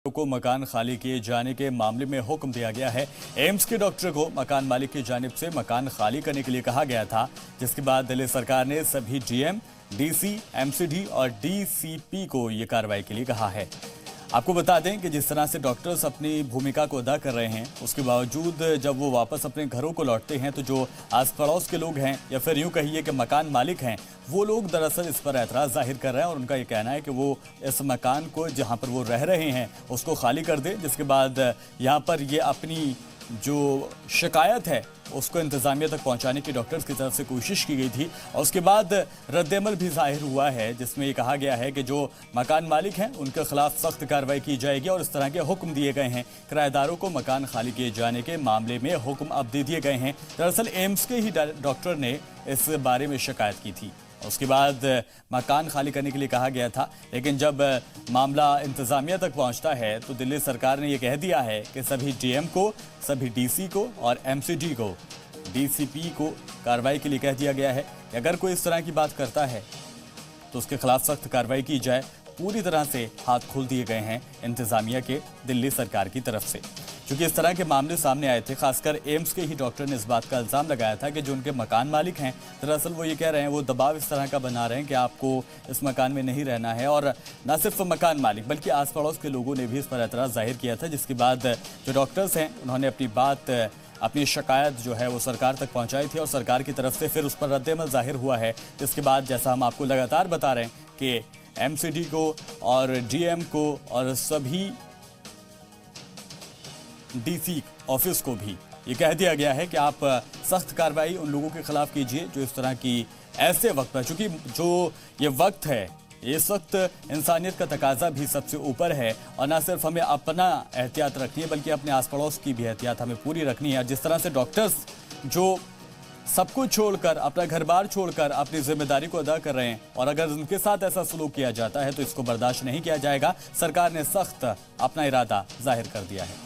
को मकान खाली किए जाने के मामले में हुक्म दिया गया है। एम्स के डॉक्टर को मकान मालिक की जानिब से मकान खाली करने के लिए कहा गया था, जिसके बाद दिल्ली सरकार ने सभी डीएम, डीसी, एमसीडी और डीसीपी को ये कार्रवाई के लिए कहा है। आपको बता दें कि जिस तरह से डॉक्टर्स अपनी भूमिका को अदा कर रहे हैं, उसके बावजूद जब वो वापस अपने घरों को लौटते हैं तो जो आस पड़ोस के लोग हैं या फिर यूं कहिए कि मकान मालिक हैं, वो लोग दरअसल इस पर एतराज़ जाहिर कर रहे हैं और उनका ये कहना है कि वो इस मकान को जहां पर वो रह रहे हैं उसको खाली कर दें, जिसके बाद यहाँ पर ये अपनी जो शिकायत है उसको इंतज़ामिया तक पहुंचाने की डॉक्टर्स की तरफ से कोशिश की गई थी और उसके बाद रद्दअमल भी जाहिर हुआ है, जिसमें ये कहा गया है कि जो मकान मालिक हैं उनके खिलाफ सख्त कार्रवाई की जाएगी और इस तरह के हुक्म दिए गए हैं। किराएदारों को मकान खाली किए जाने के मामले में हुक्म अब दे दिए गए हैं। दरअसल एम्स के ही डॉक्टर ने इस बारे में शिकायत की थी, उसके बाद मकान खाली करने के लिए कहा गया था, लेकिन जब मामला इंतज़ामिया तक पहुंचता है तो दिल्ली सरकार ने यह कह दिया है कि सभी डीएम को, सभी डीसी को और एमसीडी को, डीसीपी को कार्रवाई के लिए कह दिया गया है। अगर कोई इस तरह की बात करता है तो उसके खिलाफ सख्त कार्रवाई की जाए। पूरी तरह से हाथ खोल दिए गए हैं इंतज़ामिया के दिल्ली सरकार की तरफ से, क्योंकि इस तरह के मामले सामने आए थे। खासकर एम्स के ही डॉक्टर ने इस बात का इल्ज़ाम लगाया था कि जो उनके मकान मालिक हैं, दरअसल वो ये कह रहे हैं, वो दबाव इस तरह का बना रहे हैं कि आपको इस मकान में नहीं रहना है। और न सिर्फ मकान मालिक बल्कि आस पड़ोस के लोगों ने भी इस पर एतराज़ जाहिर किया था, जिसके बाद जो डॉक्टर्स हैं उन्होंने अपनी शिकायत जो है वो सरकार तक पहुंचाई थी और सरकार की तरफ से फिर उस पर रद्दअमल जाहिर हुआ है। जिसके बाद जैसा हम आपको लगातार बता रहे हैं कि एमसीडी को और डीएम को और सभी डीसी ऑफिस को भी ये कह दिया गया है कि आप सख्त कार्रवाई उन लोगों के खिलाफ कीजिए जो इस तरह की ऐसे वक्त पर, चूंकि जो ये वक्त है इस वक्त इंसानियत का तकाजा भी सबसे ऊपर है और ना सिर्फ हमें अपना एहतियात रखनी है बल्कि अपने आस पड़ोस की भी एहतियात हमें पूरी रखनी है। जिस तरह से डॉक्टर्स जो सब कुछ छोड़कर, अपना घर बार छोड़कर अपनी जिम्मेदारी को अदा कर रहे हैं और अगर उनके साथ ऐसा सलूक किया जाता है तो इसको बर्दाश्त नहीं किया जाएगा। सरकार ने सख्त अपना इरादा जाहिर कर दिया है।